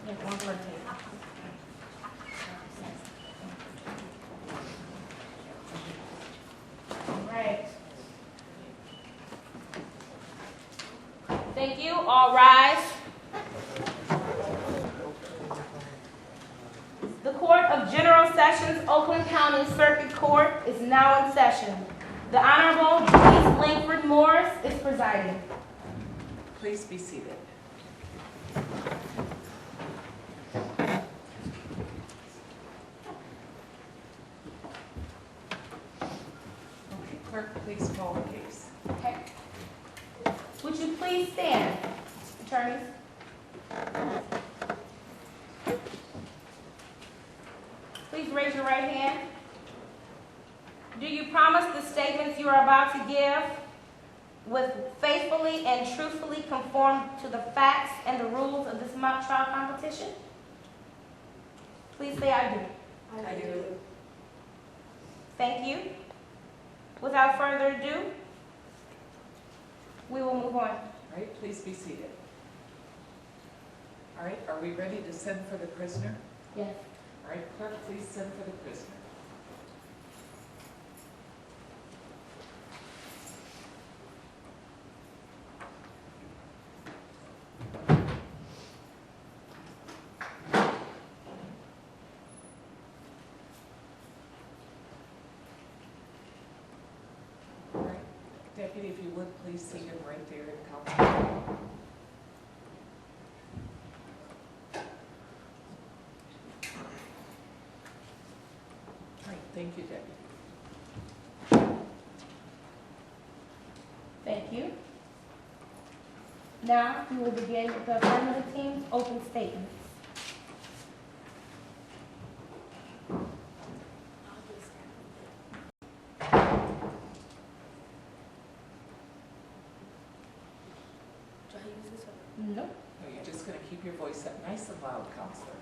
One per table. All right. Thank you. All rise. The Court of General Sessions, Oakland County Circuit Court is now in session. The Honorable Denise Langford Morris is presiding. Please be seated. Okay, clerk, please call the case. Okay. Would you please stand, attorneys? Please raise your right hand. Do you promise the statements you are about to give will faithfully and truthfully conform to the facts and the rules of this mock trial competition? Please say I do. I do. Thank you. Without further ado, we will move on. All right, please be seated. All right, are we ready to send for the prisoner? Yes. All right, clerk, please send for the prisoner. All right, Deputy, if you would, please seat him right there in council. All right, thank you, Deputy. Thank you. Now, we will begin with the affirmative team's open statements. No. No, you're just going to keep your voice up nice and loud, Counselor.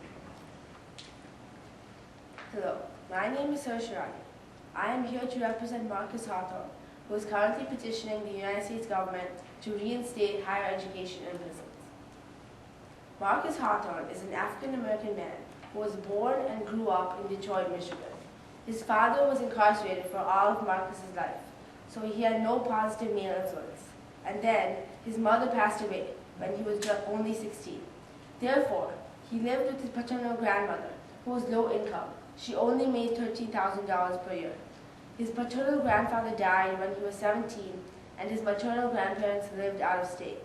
Hello, my name is Sarashirani. I am here to represent Marcus Hawthorne, who is currently petitioning the United States government to reinstate higher education in prisons. Marcus Hawthorne is an African-American man who was born and grew up in Detroit, Michigan. His father was incarcerated for all of Marcus's life, so he had no positive male influence. And then his mother passed away when he was just only 16. Therefore, he lived with his paternal grandmother, who was low income. She only made $13,000 per year. His paternal grandfather died when he was 17, and his maternal grandparents lived out of state.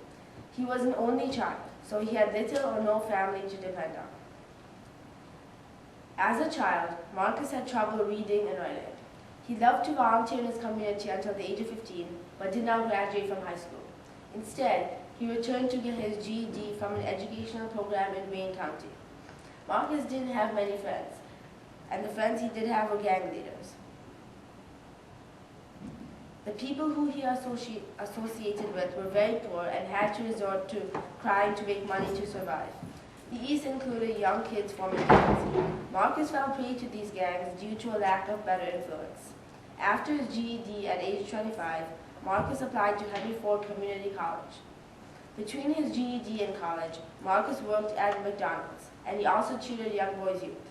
He was an only child, so he had little or no family to depend on. As a child, Marcus had trouble reading and writing. He loved to volunteer in his community until the age of 15, but did not graduate from high school. Instead, he returned to get his GED from an educational program in Wayne County. Marcus didn't have many friends, and the friends he did have were gang leaders. The people who he associated with were very poor and had to resort to crime to make money to survive. These included young kids forming gangs. Marcus fell prey to these gangs due to a lack of better influence. After his GED at age 25, Marcus applied to Henry Ford Community College. Between his GED and college, Marcus worked at McDonald's, and he also tutored young boys' youth.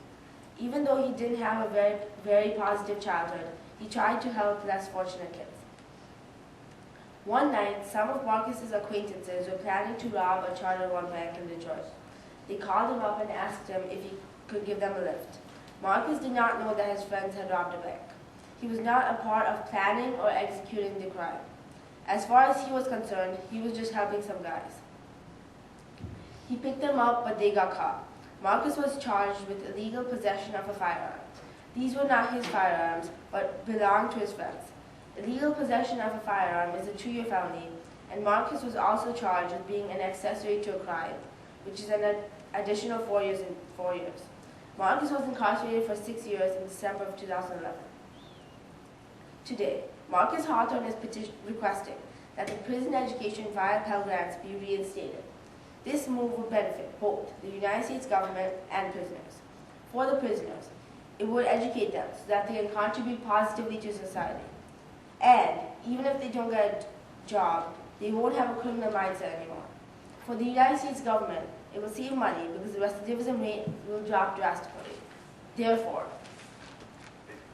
Even though he didn't have a very positive childhood, he tried to help less fortunate kids. One night, some of Marcus's acquaintances were planning to rob a Charter One bank in Detroit. They called him up and asked him if he could give them a lift. Marcus did not know that his friends had robbed a bank. He was not a part of planning or executing the crime. As far as he was concerned, he was just helping some guys. He picked them up, but they got caught. Marcus was charged with illegal possession of a firearm. These were not his firearms, but belonged to his friends. Illegal possession of a firearm is a 2-year felony, and Marcus was also charged with being an accessory to a crime, which is an additional 4 years in 4 years. Marcus was incarcerated for 6 years in December of 2011. Today, Marcus Hawthorne is requesting that the prison education via Pell Grants be reinstated. This move would benefit both the United States government and prisoners. For the prisoners, it would educate them so that they can contribute positively to society. And even if they don't get a job, they won't have a criminal mindset anymore. For the United States government, it will save money because the recidivism rate will drop drastically. Therefore,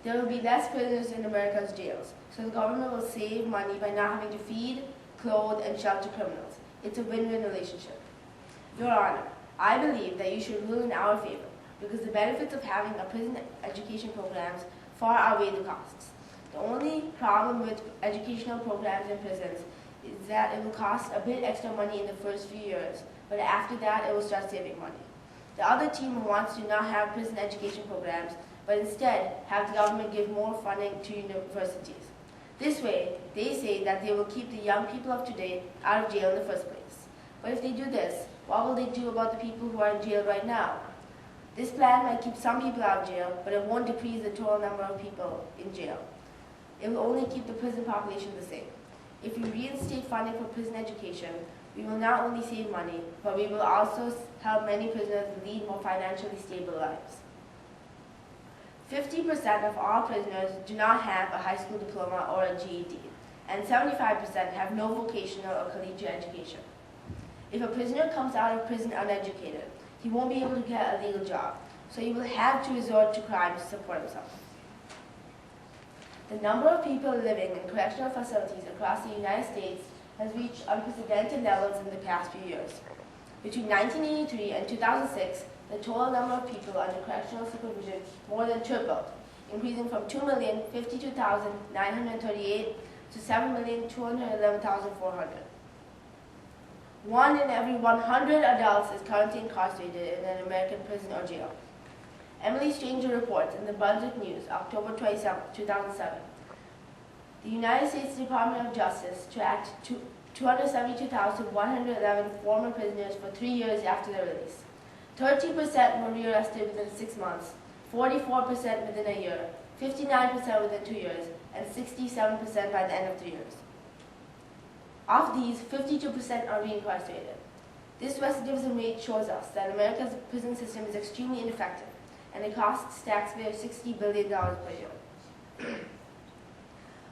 there will be less prisoners in America's jails, so the government will save money by not having to feed, clothe, and shelter criminals. It's a win-win relationship. Your Honor, I believe that you should rule in our favor because the benefits of having a prison education programs far outweigh the costs. The only problem with educational programs in prisons is that it will cost a bit extra money in the first few years, but after that it will start saving money. The other team wants to not have prison education programs, but instead have the government give more funding to universities. This way, they say that they will keep the young people of today out of jail in the first place. But if they do this, what will they do about the people who are in jail right now? This plan might keep some people out of jail, but it won't decrease the total number of people in jail. It will only keep the prison population the same. If we reinstate funding for prison education, we will not only save money, but we will also help many prisoners lead more financially stable lives. 50% of all prisoners do not have a high school diploma or a GED, and 75% have no vocational or collegiate education. If a prisoner comes out of prison uneducated, he won't be able to get a legal job, so he will have to resort to crime to support himself. The number of people living in correctional facilities across the United States has reached unprecedented levels in the past few years. Between 1983 and 2006, the total number of people under correctional supervision more than tripled, increasing from 2,052,938 to 7,211,400. 1 in every 100 adults is currently incarcerated in an American prison or jail. Emily Stranger reports in the Brunswick News, October 27, 2007. The United States Department of Justice tracked 272,111 former prisoners for 3 years after their release. 30% were rearrested within 6 months, 44% within a year, 59% within 2 years, and 67% by the end of 3 years. Of these, 52% are reincarcerated. This recidivism rate shows us that America's prison system is extremely ineffective, and it costs taxpayers $60 billion per year.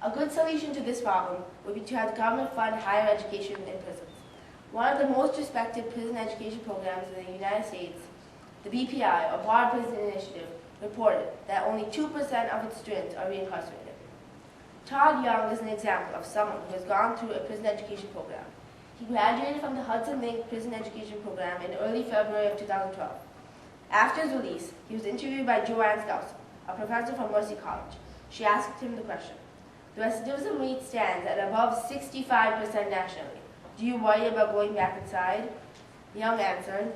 A good solution to this problem would be to have the government fund higher education in prisons. One of the most respected prison education programs in the United States, the BPI, or Bar Prison Initiative, reported that only 2% of its students are reincarcerated. Todd Young is an example of someone who has gone through a prison education program. He graduated from the Hudson Link Prison Education Program in early February of 2012. After his release, he was interviewed by Joanne Skousen, a professor from Mercy College. She asked him the question, "The recidivism rate stands at above 65% nationally. Do you worry about going back inside?" Young answered,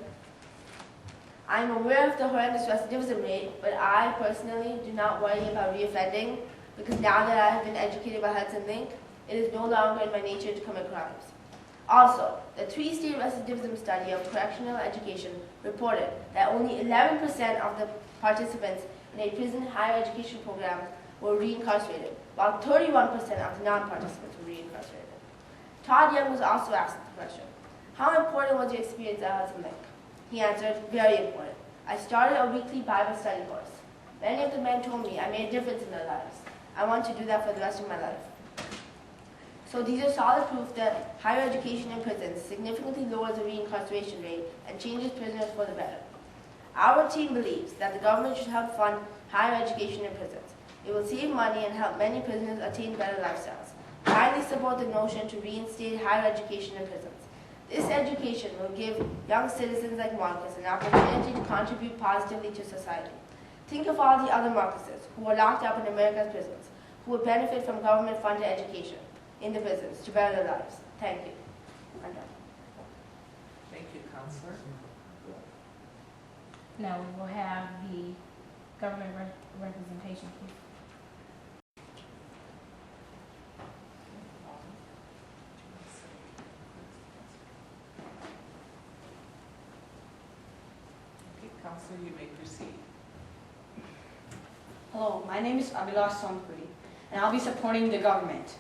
"I am aware of the horrendous recidivism rate, but I personally do not worry about reoffending because now that I have been educated by Hudson Link, it is no longer in my nature to commit crimes." Also, the 3-state recidivism study of correctional education reported that only 11% of the participants in a prison higher education program were reincarcerated, while 31% of the non-participants were reincarcerated. Todd Young was also asked the question, "How important was your experience at Hudson Link?" He answered, "Very important. I started a weekly Bible study course. Many of the men told me I made a difference in their lives. I want to do that for the rest of my life." So these are solid proof that higher education in prisons significantly lowers the reincarceration rate and changes prisoners for the better. Our team believes that the government should help fund higher education in prisons. It will save money and help many prisoners attain better lifestyles. Kindly support the notion to reinstate higher education in prisons. This education will give young citizens like Marcus an opportunity to contribute positively to society. Think of all the other Marcuses who are locked up in America's prisons, who would benefit from government-funded education in the prisons to better their lives. Thank you. I'm done. Thank you, Counselor. Now we will have the government representation, please. Okay, Counselor, you may proceed. Hello, my name is Abhilash Sompuri, and I'll be supporting the government.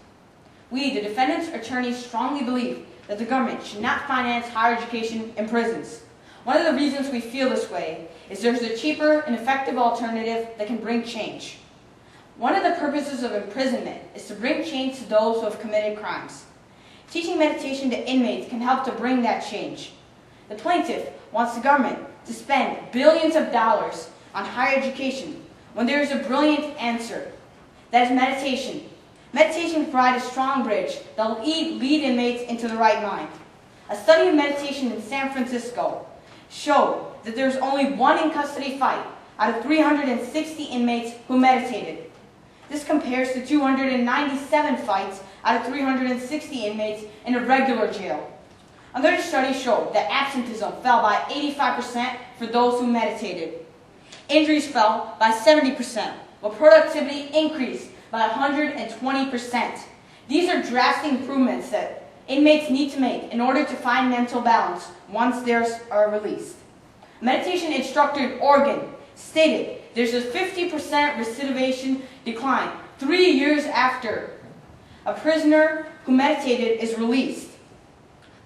We, the defendant's attorneys, strongly believe that the government should not finance higher education in prisons. One of the reasons we feel this way is there's a cheaper and effective alternative that can bring change. One of the purposes of imprisonment is to bring change to those who have committed crimes. Teaching meditation to inmates can help to bring that change. The plaintiff wants the government to spend billions of dollars on higher education when there is a brilliant answer. That is meditation. Meditation can provide a strong bridge that will lead inmates into the right mind. A study of meditation in San Francisco showed that there was only one in-custody fight out of 360 inmates who meditated. This compares to 297 fights out of 360 inmates in a regular jail. Another study showed that absenteeism fell by 85% for those who meditated. Injuries fell by 70%, while productivity increased by 120%. These are drastic improvements that inmates need to make in order to find mental balance once they are released. A meditation instructor in Oregon stated there's a 50% recidivation decline 3 years after a prisoner who meditated is released.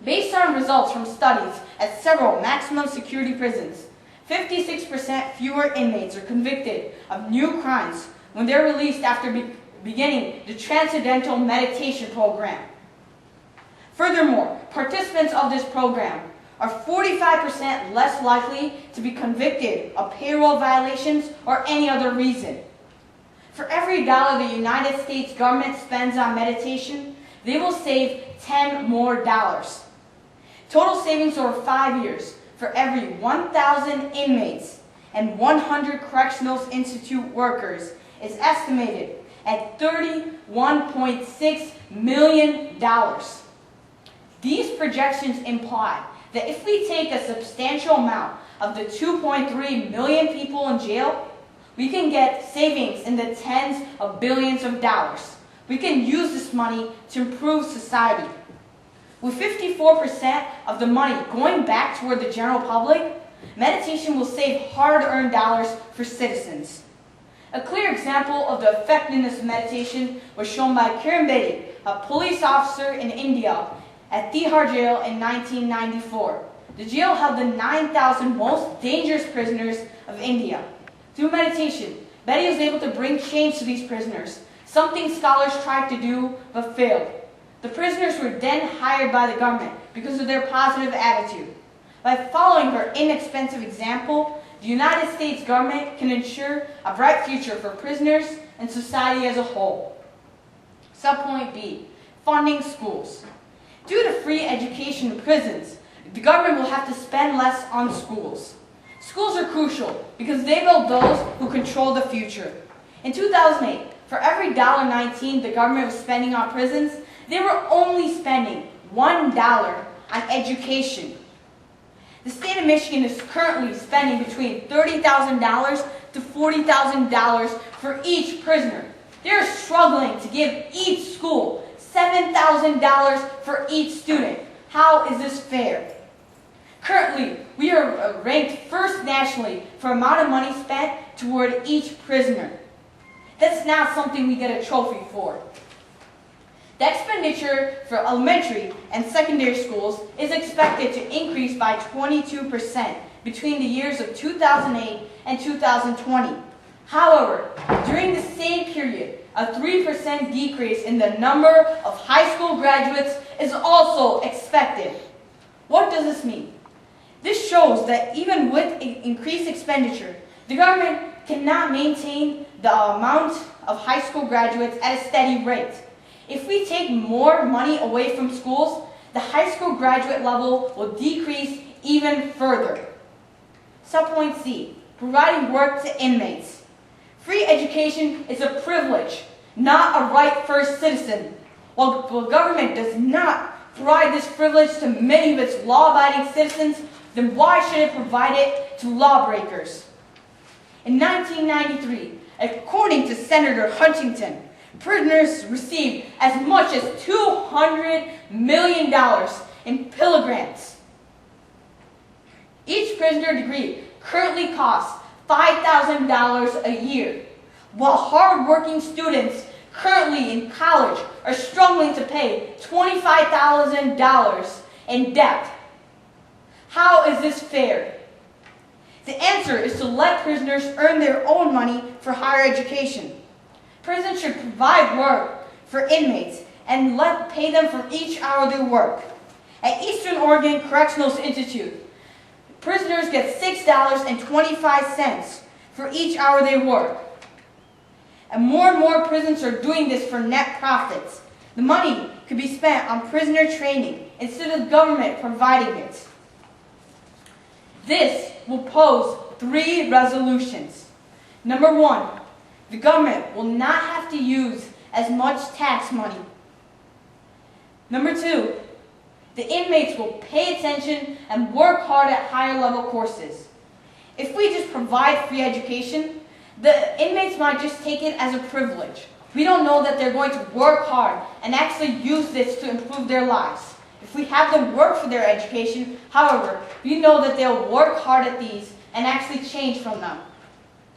Based on results from studies at several maximum security prisons, 56% fewer inmates are convicted of new crimes when they're released after beginning the Transcendental Meditation Program. Furthermore, participants of this program are 45% less likely to be convicted of payroll violations or any other reason. For every dollar the United States government spends on meditation, they will save $10 more. Total savings over 5 years for every 1,000 inmates and 100 Correctional Institute workers is estimated at $31.6 million. These projections imply that if we take a substantial amount of the 2.3 million people in jail, we can get savings in the tens of billions of dollars. We can use this money to improve society. With 54% of the money going back toward the general public, meditation will save hard-earned dollars for citizens. A clear example of the effectiveness of meditation was shown by Kiran Bedi, a police officer in India at Tihar Jail in 1994. The jail held the 9,000 most dangerous prisoners of India. Through meditation, Bedi was able to bring change to these prisoners, something scholars tried to do but failed. The prisoners were then hired by the government because of their positive attitude. By following her inexpensive example, the United States government can ensure a bright future for prisoners and society as a whole. Subpoint B, funding schools. Due to free education in prisons, the government will have to spend less on schools. Schools are crucial because they build those who control the future. In 2008, for every $1.19 the government was spending on prisons, they were only spending $1 on education. The state of Michigan is currently spending between $30,000 to $40,000 for each prisoner. They are struggling to give each school $7,000 for each student. How is this fair? Currently, we are ranked first nationally for amount of money spent toward each prisoner. That's not something we get a trophy for. The expenditure for elementary and secondary schools is expected to increase by 22% between the years of 2008 and 2020. However, during the same period, a 3% decrease in the number of high school graduates is also expected. What does this mean? This shows that even with increased expenditure, the government cannot maintain the amount of high school graduates at a steady rate. If we take more money away from schools, the high school graduate level will decrease even further. Subpoint C, providing work to inmates. Free education is a privilege, not a right for a citizen. While the government does not provide this privilege to many of its law-abiding citizens, then why should it provide it to lawbreakers? In 1993, according to Senator Huntington, prisoners received as much as $200 million in Pell Grants. Each prisoner degree currently costs $5,000 a year, while hard-working students currently in college are struggling to pay $25,000 in debt. How is this fair? The answer is to let prisoners earn their own money for higher education. Prisons should provide work for inmates and pay them for each hour they work. At Eastern Oregon Correctional Institute, Prisoners get $6.25 for each hour they work. And more prisons are doing this for net profits. The money could be spent on prisoner training instead of the government providing it. This will pose 3 resolutions. Number 1, the government will not have to use as much tax money. Number 2, the inmates will pay attention and work hard at higher level courses. If we just provide free education, the inmates might just take it as a privilege. We don't know that they're going to work hard and actually use this to improve their lives. If we have them work for their education, however, we know that they'll work hard at these and actually change from them.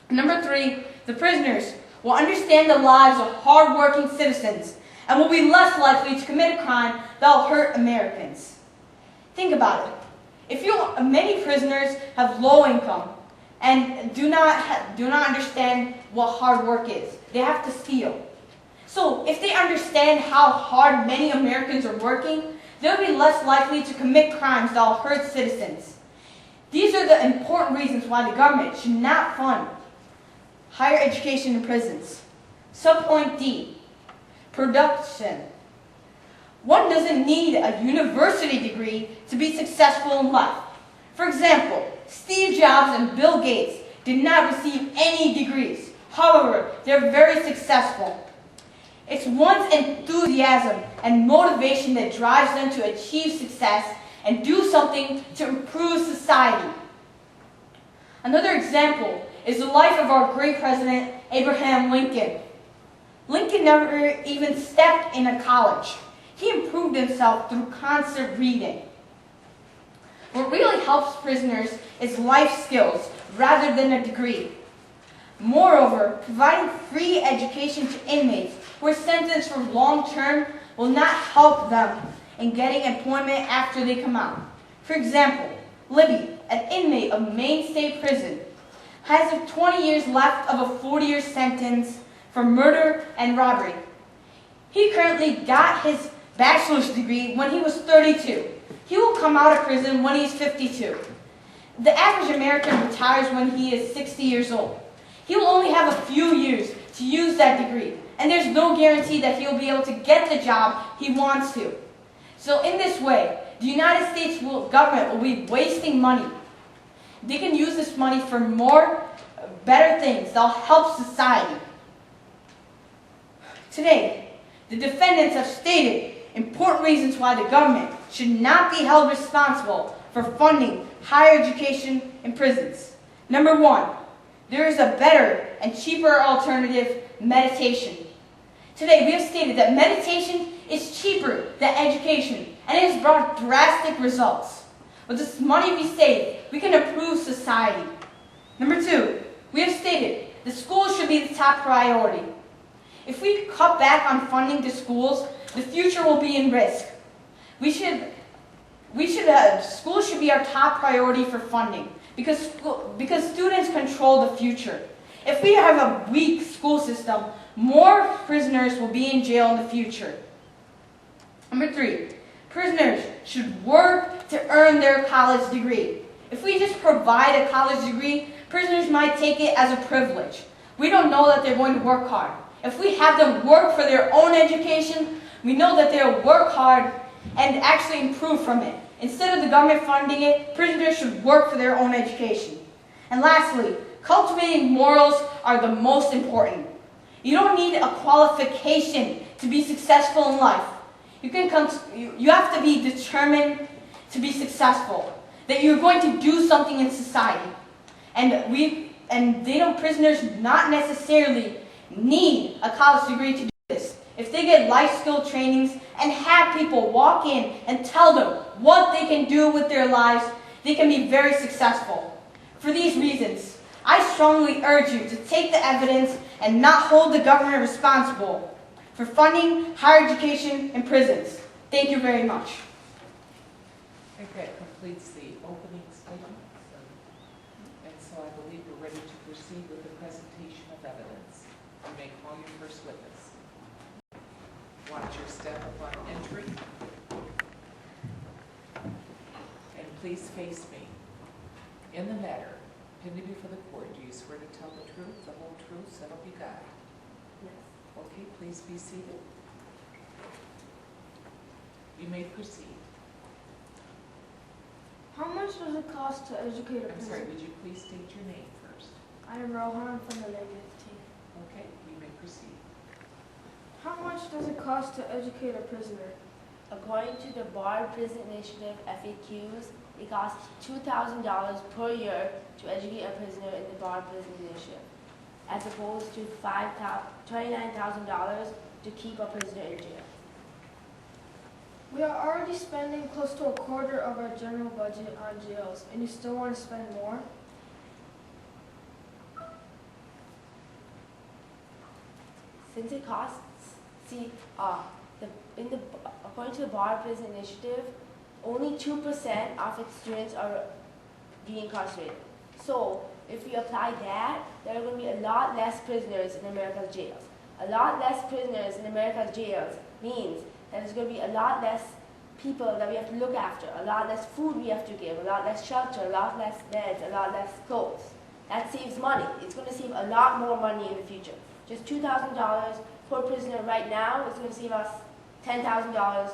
Number 3, the prisoners will understand the lives of hard-working citizens and will be less likely to commit a crime that will hurt Americans. Think about it. Many prisoners have low income and do not understand what hard work is. They have to steal. So if they understand how hard many Americans are working, they'll be less likely to commit crimes that will hurt citizens. These are the important reasons why the government should not fund higher education in prisons. Subpoint D, production. One doesn't need a university degree to be successful in life. For example, Steve Jobs and Bill Gates did not receive any degrees. However, they're very successful. It's one's enthusiasm and motivation that drives them to achieve success and do something to improve society. Another example is the life of our great president, Abraham Lincoln. Lincoln never even stepped in a college. He improved himself through constant reading. What really helps prisoners is life skills rather than a degree. Moreover, providing free education to inmates who are sentenced for long term will not help them in getting employment after they come out. For example, Libby, an inmate of Maine State Prison, has 20 years left of a 40-year sentence for murder and robbery. He currently got his bachelor's degree when he was 32. He will come out of prison when he's 52. The average American retires when he is 60 years old. He will only have a few years to use that degree, and there's no guarantee that he'll be able to get the job he wants to. So in this way, the United States government will be wasting money. They can use this money for better things that'll help society. Today, the defendants have stated important reasons why the government should not be held responsible for funding higher education in prisons. Number 1, there is a better and cheaper alternative, meditation. Today, we have stated that meditation is cheaper than education, and it has brought drastic results. With this money we save, we can improve society. Number 2, we have stated that schools should be the top priority. If we cut back on funding to schools, the future will be in risk. Schools should be our top priority for funding because students control the future. If we have a weak school system, more prisoners will be in jail in the future. Number 3, prisoners should work to earn their college degree. If we just provide a college degree, prisoners might take it as a privilege. We don't know that they're going to work hard. If we have them work for their own education, we know that they'll work hard and actually improve from it. Instead of the government funding it, prisoners should work for their own education. And lastly, cultivating morals are the most important. You don't need a qualification to be successful in life. You have to be determined to be successful, that you're going to do something in society. Prisoners not necessarily need a college degree to do this. If they get life skill trainings and have people walk in and tell them what they can do with their lives, they can be very successful. For these reasons, I strongly urge you to take the evidence and not hold the government responsible for funding higher education in prisons. Thank you very much. I think that completes the opening statement. And so I believe we're ready to proceed with the presentation of evidence. You may call your first witness. Watch your step upon entry. And please face me. In the matter pending before the court, do you swear to tell the truth, the whole truth, so help you God? Yes. Okay, please be seated. You may proceed. How much does it cost to educate a I'm sorry, prisoner? would you please state your name first? I am Rohan from the negative team. Okay, you may proceed. How much does it cost to educate a prisoner? According to the Bar Prison Initiative FAQs, it costs $2,000 per year to educate a prisoner in the Bar Prison Initiative, as opposed to $29,000 to keep a prisoner in jail. We are already spending close to a quarter of our general budget on jails, and you still want to spend more? Since it costs, according to the Bar Prison Initiative, only 2% of its students are being incarcerated. So if we apply that, there are going to be a lot less prisoners in America's jails. A lot less prisoners in America's jails means that there's going to be a lot less people that we have to look after, a lot less food we have to give, a lot less shelter, a lot less beds, a lot less clothes. That saves money. It's going to save a lot more money in the future. Just $2,000 per prisoner right now is going to save us $10,000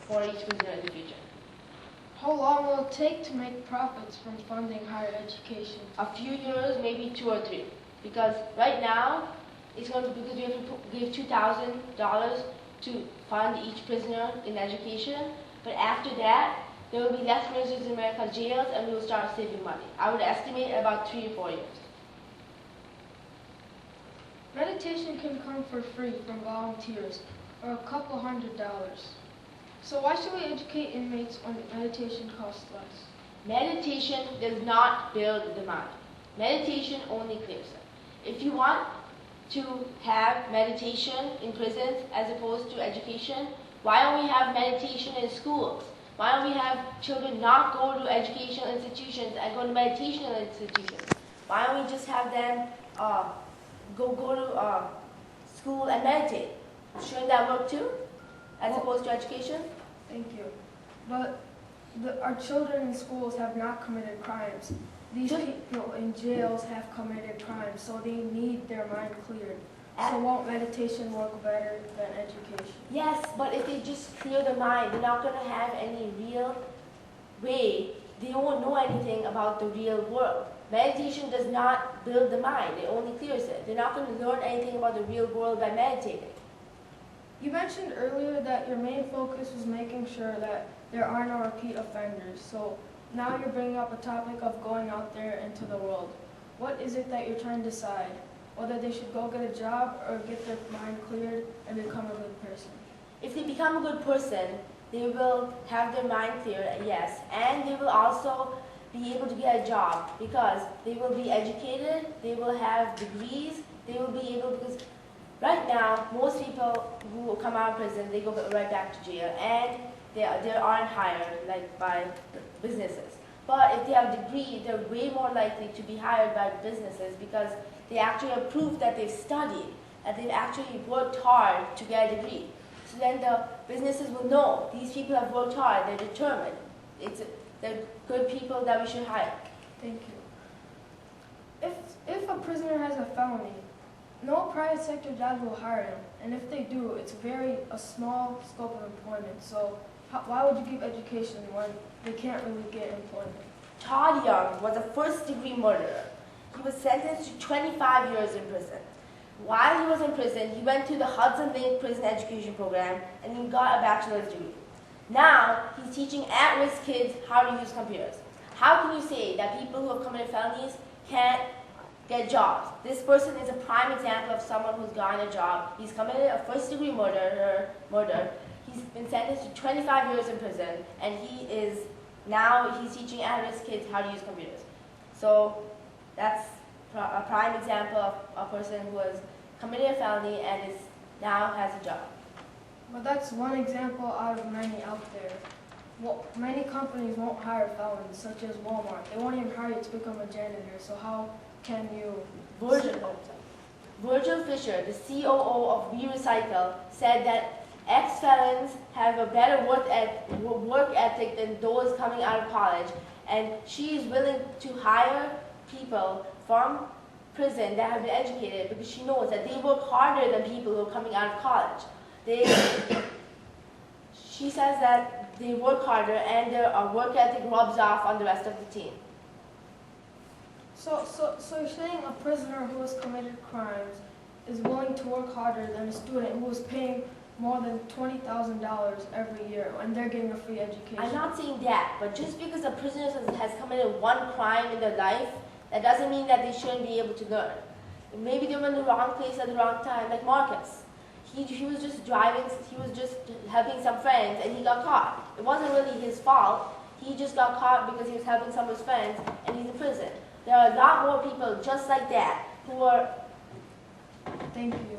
for each prisoner in the future. How long will it take to make profits from funding higher education? A few years, maybe 2 or 3. Because right now, because we have to give $2,000 to fund each prisoner in education. But after that, there will be less prisoners in America's jails and we will start saving money. I would estimate about 3 to 4 years. Meditation can come for free from volunteers, or a couple $100. So why should we educate inmates when meditation costs less? Meditation does not build the mind. Meditation only clears it. If you want to have meditation in prisons as opposed to education, why don't we have meditation in schools? Why don't we have children not go to educational institutions and go to meditational institutions? Why don't we just have them go to school and meditate? Shouldn't that work too, as opposed to education? Thank you. But our children in schools have not committed crimes. These people in jails have committed crimes, so they need their mind cleared. So won't meditation work better than education? Yes, but if they just clear their mind, they're not going to have any real way. They won't know anything about the real world. Meditation does not build the mind, it only clears it. They're not going to learn anything about the real world by meditating. You mentioned earlier that your main focus was making sure that there are no repeat offenders. So now you're bringing up a topic of going out there into the world. What is it that you're trying to decide? Whether they should go get a job or get their mind cleared and become a good person? If they become a good person, they will have their mind cleared, yes, and they will also be able to get a job because they will be educated, they will have degrees, they will be able, because right now, most people who come out of prison, they go right back to jail, and they aren't hired like by businesses. But if they have a degree, they're way more likely to be hired by businesses because they actually have proof that they've studied, that they've actually worked hard to get a degree. So then the businesses will know these people have worked hard, they're determined. They're good people that we should hire. Thank you. If a prisoner has a felony, no private sector job will hire him, and if they do, it's a small scope of employment. So why would you give education when they can't really get employment? Todd Young was a first-degree murderer. He was sentenced to 25 years in prison. While he was in prison, he went to the Hudson Lake Prison Education Program and he got a bachelor's degree. Now, he's teaching at-risk kids how to use computers. How can you say that people who have committed felonies can't get jobs? This person is a prime example of someone who's gotten a job. He's committed a first-degree murder. He's been sentenced to 25 years in prison, and he's teaching at-risk kids how to use computers. So that's a prime example of a person who has committed a felony and now has a job. But that's one example out of many out there. Well, many companies won't hire felons, such as Walmart. They won't even hire you to become a janitor. So how can you? Virgil Fisher, the COO of We Recycle, said that ex-felons have a better work ethic than those coming out of college, And she is willing to hire people from prison that have been educated because she knows that they work harder than people who are coming out of college. She says that they work harder and their work ethic rubs off on the rest of the team. So you're saying a prisoner who has committed crimes is willing to work harder than a student who is paying more than $20,000 every year and they're getting a free education? I'm not saying that, but just because a prisoner has committed one crime in their life, that doesn't mean that they shouldn't be able to learn. Maybe they were in the wrong place at the wrong time, like Marcus. He was just driving, he was just helping some friends and he got caught. It wasn't really his fault. He just got caught because he was helping some of his friends and he's in prison. There are a lot more people just like that who are... Thank you.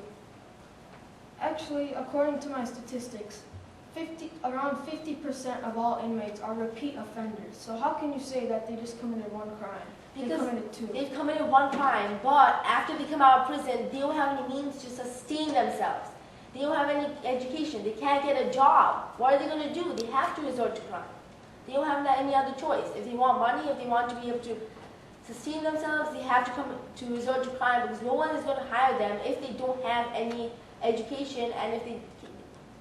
Actually, according to my statistics, around 50% of all inmates are repeat offenders. So how can you say that they just committed one crime? They Because committed two. they've committed one crime, but after they come out of prison, they don't have any means to sustain themselves. They don't have any education. They can't get a job. What are they going to do? They have to resort to crime. They don't have any other choice. If they want money, if they want to be able to sustain themselves, they have to come to resort to crime because no one is going to hire them if they don't have any education and if they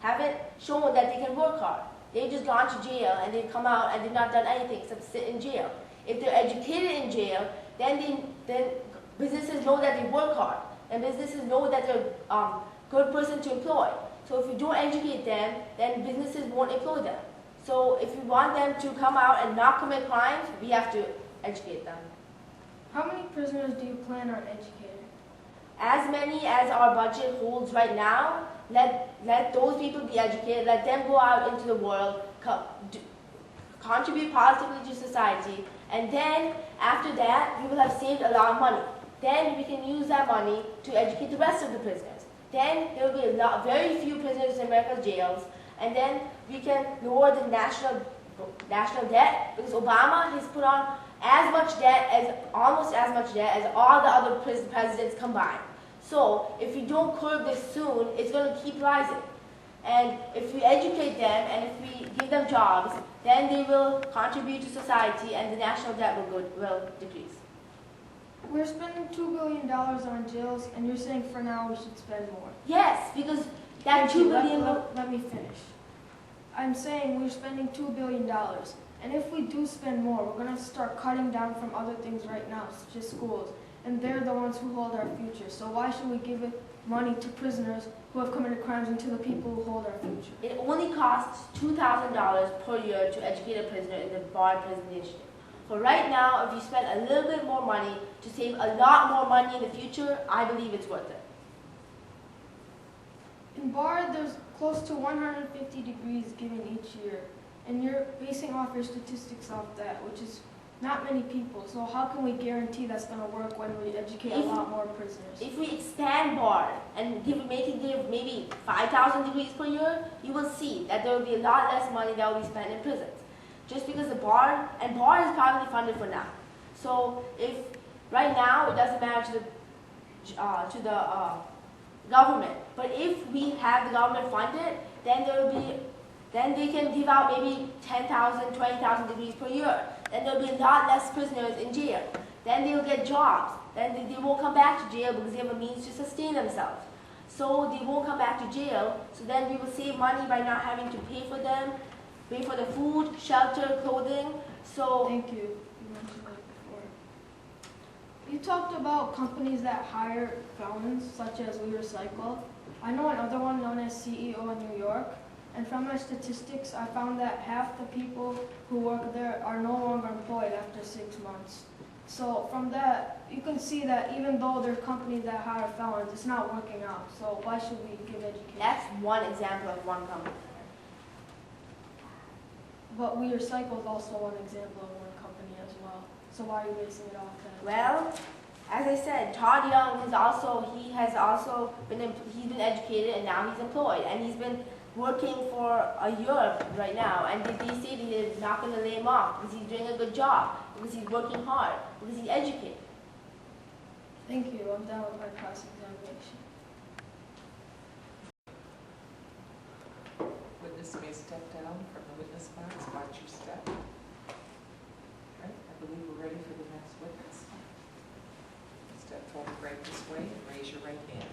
haven't shown that they can work hard. They've just gone to jail and they've come out and they've not done anything except sit in jail. If they're educated in jail, then businesses know that they work hard and businesses know that they're a good person to employ. So if you don't educate them, then businesses won't employ them. So if you want them to come out and not commit crimes, we have to educate them. How many prisoners do you plan on educating? As many as our budget holds right now, let those people be educated, let them go out into the world, contribute positively to society, and then after that, we will have saved a lot of money. Then we can use that money to educate the rest of the prisoners. Then there will be very few prisoners in America's jails, and then we can lower the national debt because Obama has put on almost as much debt as all the other presidents combined. So if we don't curb this soon, it's going to keep rising. And if we educate them and if we give them jobs, then they will contribute to society and the national debt will decrease. We're spending $2 billion on jails, and you're saying for now we should spend more. Yes, because that $2 billion Let me finish. I'm saying we're spending $2 billion. And if we do spend more, we're going to start cutting down from other things right now, such as schools. And they're the ones who hold our future. So why should we give money to prisoners who have committed crimes and to the people who hold our future? It only costs $2,000 per year to educate a prisoner in the Bar Prison Initiative. For right now, if you spend a little bit more money to save a lot more money in the future, I believe it's worth it. In BAR, there's close to 150 degrees given each year. And you're basing off your statistics off that, which is not many people. So how can we guarantee that's going to work when we educate a lot more prisoners? If we expand BAR and make it give maybe 5,000 degrees per year, you will see that there will be a lot less money that will be spent in prisons. Just because the BAR is probably funded for now. So if right now it doesn't matter to the government, but if we have the government funded, then they can give out maybe 10,000, 20,000 degrees per year. Then there'll be a lot less prisoners in jail. Then they'll get jobs. Then they won't come back to jail because they have a means to sustain themselves. So they won't come back to jail. So then we will save money by not having to pay for them, pay for the food, shelter, clothing. So Thank you. You mentioned that before. You talked about companies that hire felons, such as We Recycle. I know another one known as CEO in New York. And from my statistics, I found that half the people who work there are no longer employed after 6 months. So from that, you can see that even though there are companies that hire felons, it's not working out. So why should we give education? that's one example of one company. But We Recycle is also one example of one company as well. So why are you basing it off that? Well, as I said, Todd Young has also been educated and now he's employed and he's been working for a year right now, and they say they're not going to lay him off because he's doing a good job, because he's working hard, because he's educated. Thank you. I'm done with my cross-examination. Witness may step down from the witness box. Watch your step. Okay. believe we're ready for the next witness. Step forward right this way and raise your right hand.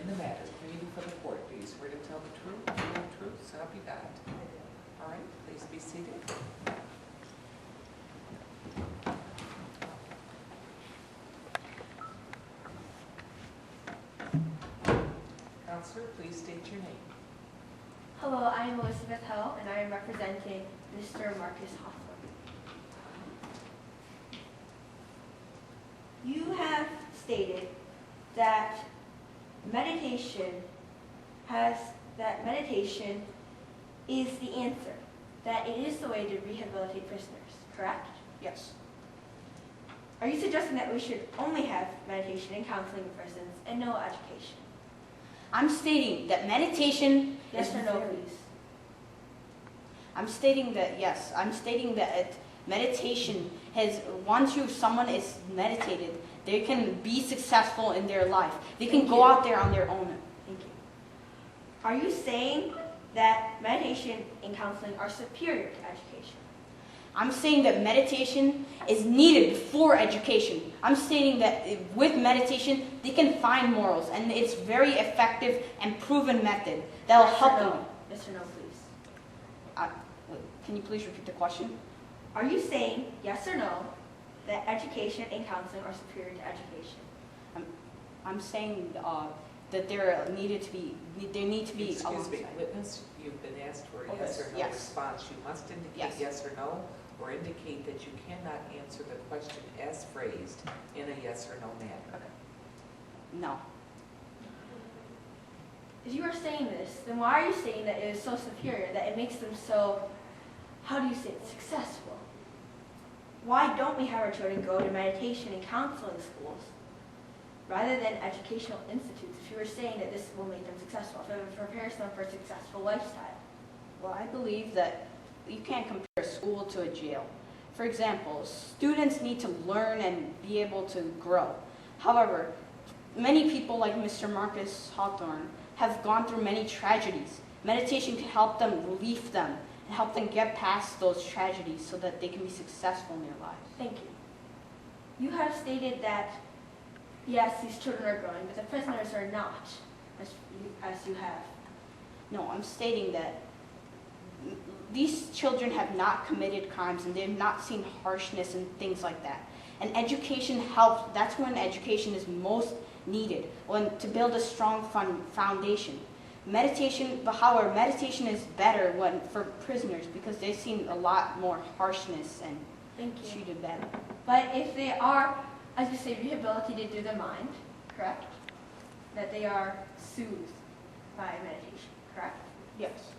In the matter committed before the court, do you swear to tell the truth, the whole truth, so help you God? All right, please be seated. Counselor, please state your name. Hello, I am Elizabeth Hill, and I am representing Mr. Marcus Hawthorne. You have stated that meditation is the answer, that it is the way to rehabilitate prisoners, correct? Yes. Are you suggesting that we should only have meditation and counseling in prisons and no education? I'm stating that meditation Yes is or no, very- please? I'm stating that, yes, I'm stating that meditation has, someone is meditated, they can be successful in their life. They can Thank go you. out there on their own. Thank you. Are you saying that meditation and counseling are superior to education? I'm saying that meditation is needed before education. I'm stating that with meditation, they can find morals, and it's very effective and proven method that will Yes or help no? them. Yes or no, please? Can you please repeat the question? Are you saying, yes or no, that education and counseling are superior to education? I'm saying that there need to be Excuse me, alongside. witness, you've been asked for a Oh, yes or no yes. response. You must indicate Yes. yes or no, or indicate that you cannot answer the question as phrased in a yes or no manner. No. If you are saying this, then why are you saying that it is so superior, that it makes them so, how do you say it, successful? Why don't we have our children go to meditation and counseling schools rather than educational institutes if you were saying that this will make them successful, if it prepares them for a successful lifestyle? Well, I believe that you can't compare a school to a jail. For example, students need to learn and be able to grow. However, many people like Mr. Marcus Hawthorne have gone through many tragedies. Meditation can help them relieve them and help them get past those tragedies so that they can be successful in their lives. Thank you. You have stated that, yes, these children are growing, but the prisoners are not, as you have. No, I'm stating that these children have not committed crimes and they have not seen harshness and things like that. And education helps. That's when education is most needed, to build a strong foundation. Meditation, but however, meditation is better for prisoners because they've seen a lot more harshness and Thank you. treated better. But if they are, as you say, rehabilitated through the mind, correct? That they are soothed by meditation, correct? Yes.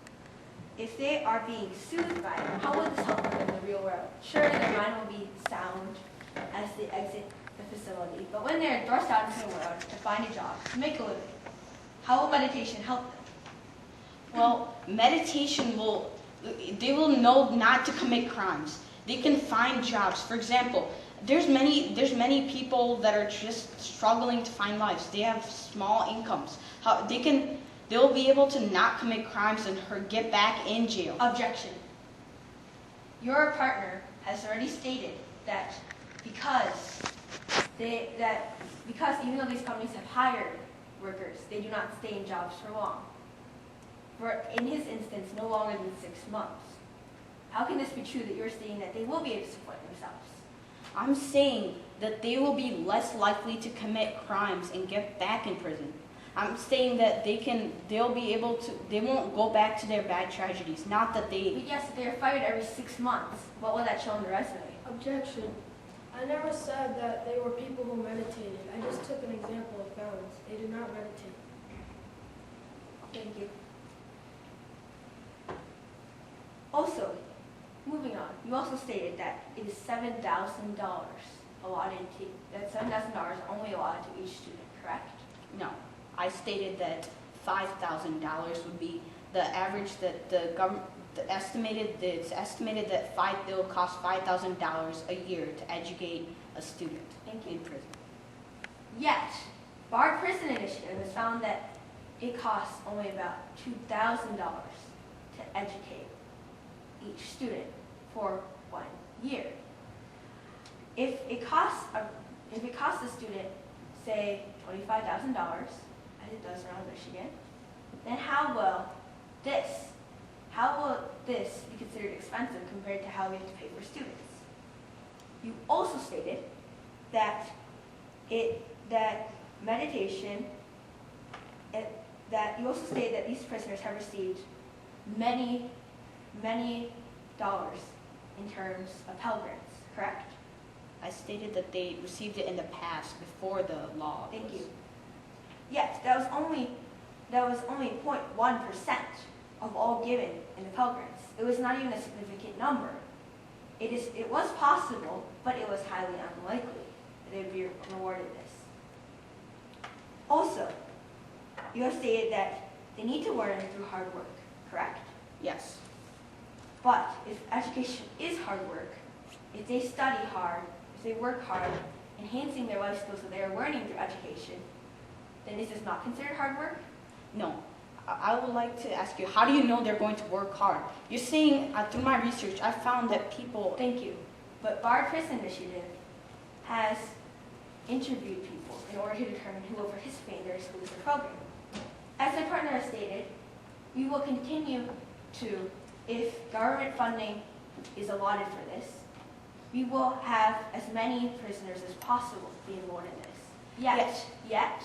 If they are being soothed by it, how would this help them in the real world? Sure, their mind will be sound as they exit the facility, but when they're thrust out into the world to find a job, to make a living, how will meditation help them? Well, meditation they will know not to commit crimes. They can find jobs. For example, there's many people that are just struggling to find lives. They have small incomes. They'll be able to not commit crimes and get back in jail. Objection. Your partner has already stated that because even though these companies have hired workers, they do not stay in jobs for long. For in his instance, no longer than 6 months. How can this be true that you're saying that they will be able to support themselves? I'm saying that they will be less likely to commit crimes and get back in prison. I'm saying that they won't go back to their bad tragedies. Not that they. But yes, if they are fired every 6 months, what will that show on the resume? Objection. I never said that they were people who meditated. I just took an example of balance. They did not meditate. Thank you. Also, moving on, you also stated that it is $7,000 allotted that $7,000 only allotted to each student, correct? No, I stated that $5,000 would be the average that the government it's estimated that it will cost $5,000 a year to educate a student in prison. Yet, Bar Prison Initiative has found that it costs only about $2,000 to educate each student for 1 year. if it costs a student, say, $25,000, as it does around Michigan, then how will this be considered expensive compared to how we have to pay for students? You also stated that these prisoners have received many dollars in terms of Pell Grants, correct? I stated that they received it in the past before the law. Thank you. Yes, that was only 0.1% of all given in the Pell Grants. It was not even a significant number. It was possible, but it was highly unlikely that they would be rewarded this. Also, you have stated that they need to learn through hard work, correct? Yes. But if education is hard work, if they study hard, if they work hard, enhancing their life skills that they are learning through education, then is this not considered hard work? No. I would like to ask you, how do you know they're going to work hard? You're saying, through my research, I found that people... Thank you. But Bard Prison Initiative has interviewed people in order to determine who will participate in their exclusive program. As my partner has stated, we will continue to, if government funding is allotted for this, we will have as many prisoners as possible be enrolled in this. Yet,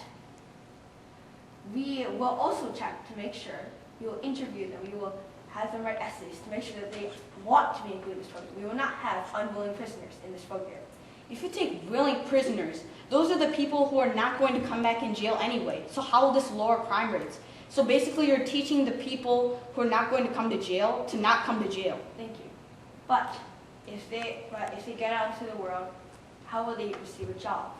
we will also check to make sure, we will interview them, we will have them write essays to make sure that they want to be included in this program. We will not have unwilling prisoners in this program. If you take willing prisoners, those are the people who are not going to come back in jail anyway. So how will this lower crime rates? So basically you're teaching the people who are not going to come to jail to not come to jail. Thank you. But if they get out into the world, how will they receive a job?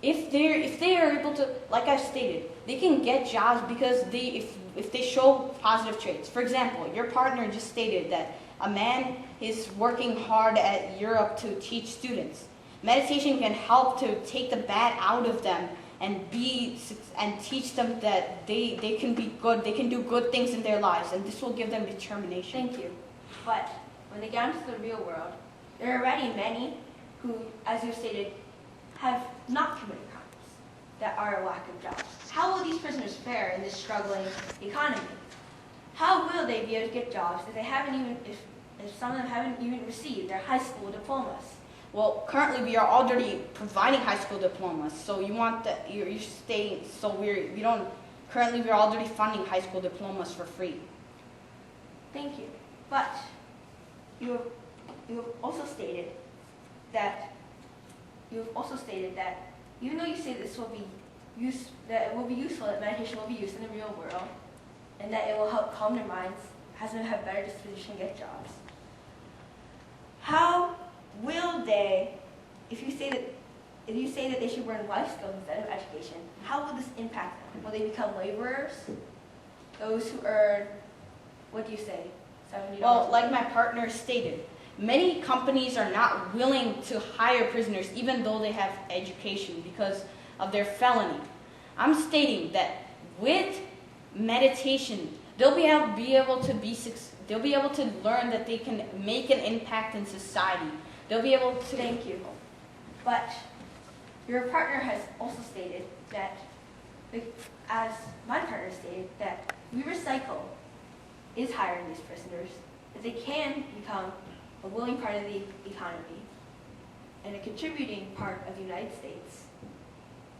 If they are able to, like I stated, they can get jobs because if they show positive traits. For example, your partner just stated that a man is working hard at Europe to teach students. Meditation can help to take the bad out of them and teach them that they can be good, they can do good things in their lives, and this will give them determination. Thank you. But when they get into the real world, there are already many who, as you stated, have not committed crimes that are a lack of jobs. How will these prisoners fare in this struggling economy? How will they be able to get jobs if some of them haven't even received their high school diplomas? Well, currently we are already providing high school diplomas, so you want that you're staying. So currently we're already funding high school diplomas for free. Thank you. But you have also stated that even though you say this will be that it will be useful, that meditation will be used in the real world, and that it will help calm their minds, has them have better disposition and get jobs. How will they, if you say that they should learn life skills instead of education, how will this impact them? Will they become laborers? Those who earn, what do you say, $70? Well, like my partner stated, many companies are not willing to hire prisoners even though they have education because of their felony. I'm stating that with meditation, they'll be able to learn that they can make an impact in society. They'll be able to... Thank you. But your partner has also stated that, as my partner stated, that We Recycle is hiring these prisoners, that they can become a willing part of the economy and a contributing part of the United States,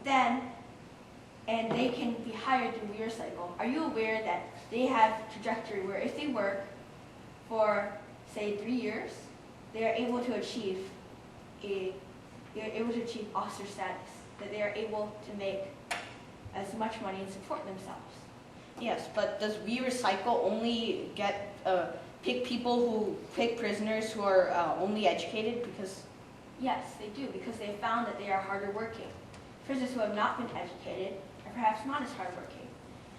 and they can be hired through We Recycle. Are you aware that they have a trajectory where if they work for, say, 3 years, they are able to achieve officer status, that they are able to make as much money and support themselves? Yes, but does We Recycle only pick prisoners who are only educated? Because yes, they do, because they have found that they are harder working. Prisoners who have not been educated are perhaps not as hardworking.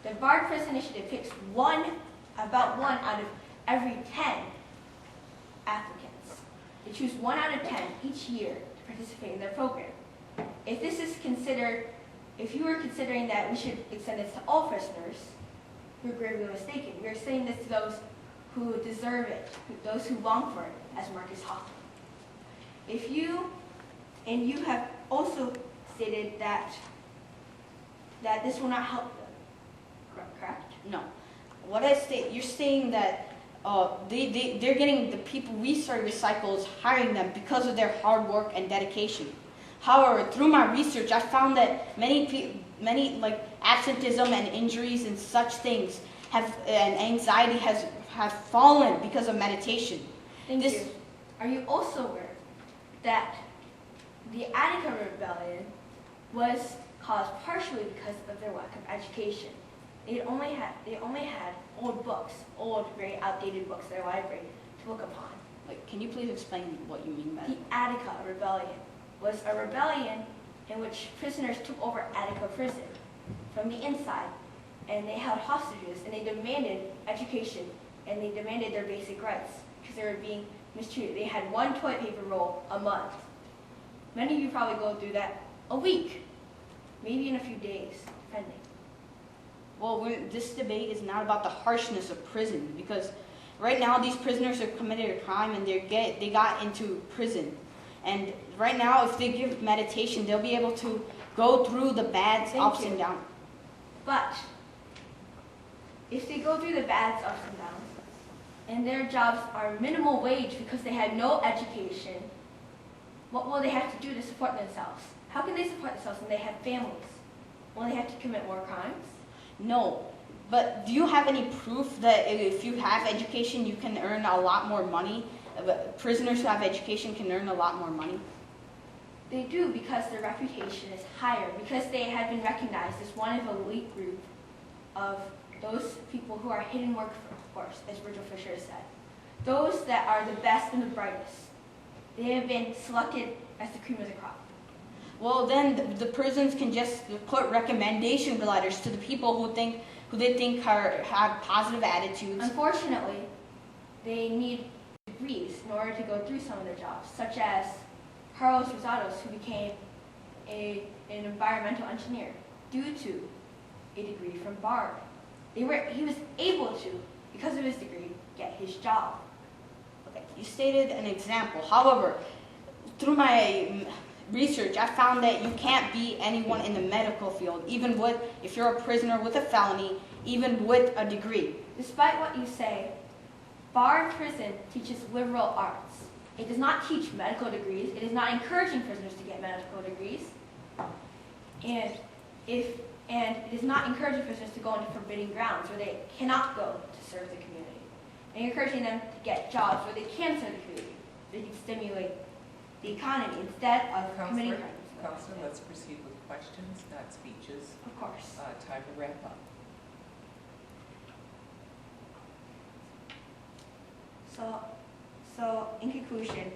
The Bard Prison Initiative picks about one out of every 10 applicants. They choose 1 out of 10 each year to participate in their program. If you were considering that we should extend this to all prisoners, you're gravely mistaken. We are saying this to those who deserve it, those who long for it, as Marcus Hoffman. if you, and you have also stated that this will not help them, correct? No. What I state, you're saying that they're getting the people Restart Recycle is hiring them because of their hard work and dedication. However, through my research, I found that many like absenteeism and injuries and such things and anxiety have fallen because of meditation. Thank you. Are you also aware that the Attica Rebellion was caused partially because of their lack of education? They only had old books, old, very outdated books in their library to look upon. Like, can you please explain what you mean by The that? Attica Rebellion was a rebellion in which prisoners took over Attica prison from the inside, and they held hostages, and they demanded education, and they demanded their basic rights because they were being mistreated. They had one toilet paper roll a month. Many of you probably go through that a week, maybe in a few days, depending. Well, this debate is not about the harshness of prison, because right now these prisoners have committed a crime and they got into prison. And right now, if they give meditation, they'll be able to go through the bad ups and downs. But if they go through the bad ups and downs, and their jobs are minimal wage because they had no education, what will they have to do to support themselves? How can they support themselves when they have families? Will they have to commit more crimes? No, but do you have any proof that if you have education, you can earn a lot more money? Prisoners who have education can earn a lot more money? They do, because their reputation is higher, because they have been recognized as one of an elite group of those people who are hidden workforce, as Virgil Fisher has said. Those that are the best and the brightest. They have been selected as the cream of the crop. Well, then the prisons can just put recommendation letters to the people who they think have positive attitudes. Unfortunately, they need degrees in order to go through some of their jobs, such as Carlos Rosados, who became an environmental engineer due to a degree from Bard. He was able to, because of his degree, get his job. Okay, you stated an example. However, through my research, I found that you can't be anyone in the medical field, even if you're a prisoner with a felony, even with a degree. Despite what you say, Bard Prison teaches liberal arts. It does not teach medical degrees. It is not encouraging prisoners to get medical degrees. And it is not encouraging prisoners to go into forbidden grounds where they cannot go to serve the community. And encouraging them to get jobs where they can serve the community. They can stimulate the economy instead of committing crimes. Counselor, let's proceed with questions, not speeches. Of course. Time to wrap up. So in conclusion,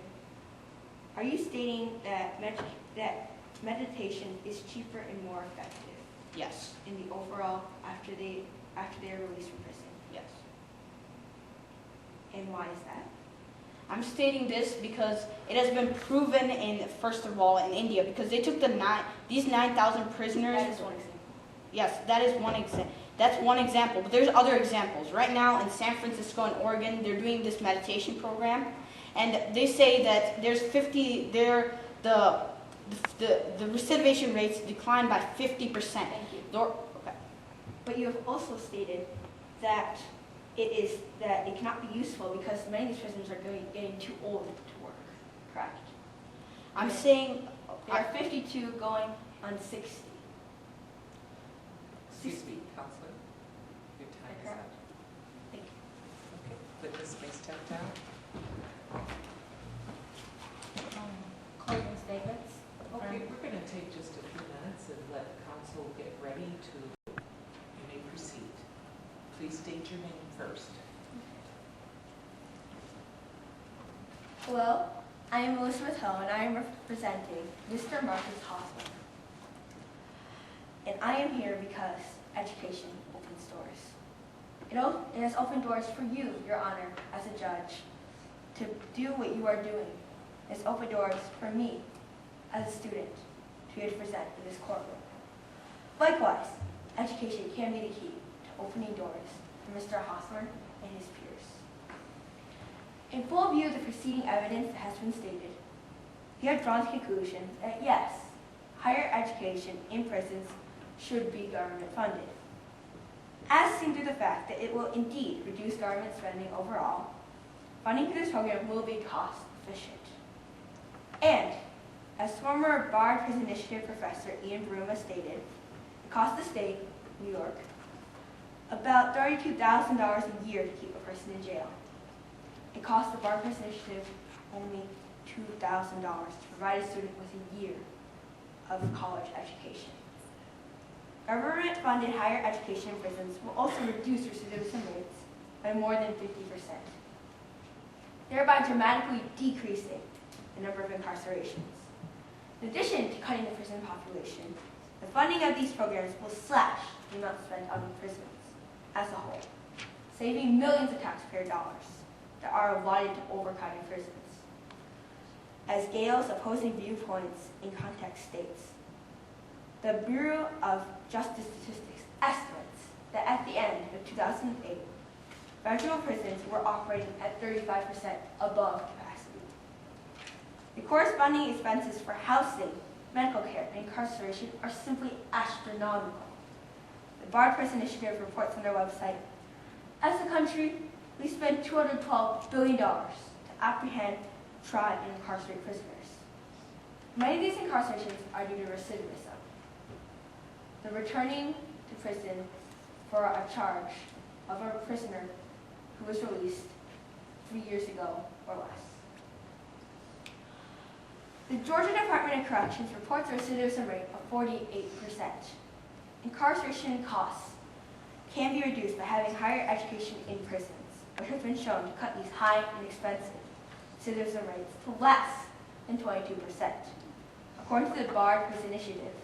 are you stating that meditation is cheaper and more effective Yes, in the overall after they are released from prison? yes. And why is that? I'm stating this because it has been proven first of all, in India, because they took these 9,000 prisoners. That is one example. Yes, that is one example. That's one example, but there's other examples. Right now in San Francisco and Oregon, they're doing this meditation program, and they say that there's the recidivation rates declined by 50%. Thank you. Okay. But you have also stated that it cannot be useful because many of these prisoners are getting too old to work. Correct. I'm saying They are 52 going on 60. Excuse me, Counselor. Your time is up. Thank you. Okay, witness may step down. Closing statements. Okay, we're going to take just a few minutes and let counsel get ready to, you may proceed. Please state your name first. Hello, I am Elizabeth Hill, and I am representing Mr. Marcus Hoffman. And I am here because education opens doors. It has opened doors for you, Your Honor, as a judge, to do what you are doing. It's opened doors for me, as a student, to be able to present in this courtroom. Likewise, education can be the key to opening doors for Mr. Hosmer and his peers. In full view of the preceding evidence that has been stated, he had drawn the conclusion that yes, higher education in prisons should be government funded. As seen through the fact that it will indeed reduce government spending overall, funding for this program will be cost efficient. And, as former Bard Prison Initiative professor Ian Broom has stated, it costs the state, New York, about $32,000 a year to keep a person in jail. It costs the Bard Prison Initiative only $2,000 to provide a student with a year of college education. Government-funded higher education in prisons will also reduce recidivism rates by more than 50%, thereby dramatically decreasing the number of incarcerations. In addition to cutting the prison population, the funding of these programs will slash the amount spent on prisons as a whole, saving millions of taxpayer dollars that are allotted to overcrowded prisons. As Gale's opposing viewpoints in context states, the Bureau of Justice Statistics estimates that at the end of 2008, federal prisons were operating at 35% above capacity. The corresponding expenses for housing, medical care, and incarceration are simply astronomical. The Bard Prison Initiative reports on their website, as a country, we spend $212 billion to apprehend, try, and incarcerate prisoners. Many of these incarcerations are due to recidivism, the returning to prison for a charge of a prisoner who was released 3 years ago or less. The Georgia Department of Corrections reports a recidivism rate of 48%. Incarceration costs can be reduced by having higher education in prisons, which has been shown to cut these high and expensive recidivism rates to less than 22%. According to the Bard Prison Initiative,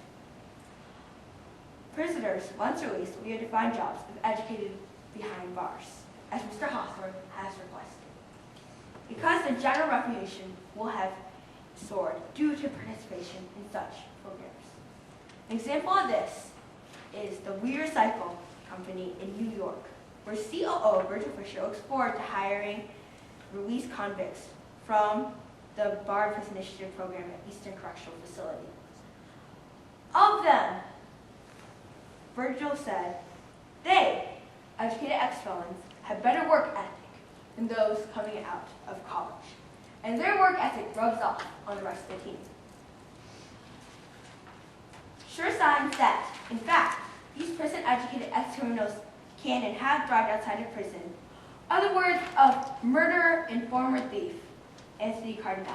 prisoners, once released, will be able to find jobs if educated behind bars, as Mr. Hawthorne has requested. Because the general reputation will have soared due to participation in such programs. An example of this is the We Recycle company in New York, where COO Virgil Fisher looks forward to hiring released convicts from the Bard Prison Initiative program at Eastern Correctional Facility. Of them, Virgil said, they, educated ex-felons, have better work ethic than those coming out of college, and their work ethic rubs off on the rest of the team. Sure signs that, in fact, these prison-educated ex-criminals can and have thrived outside of prison are the words of murderer and former thief, Anthony Cardenas.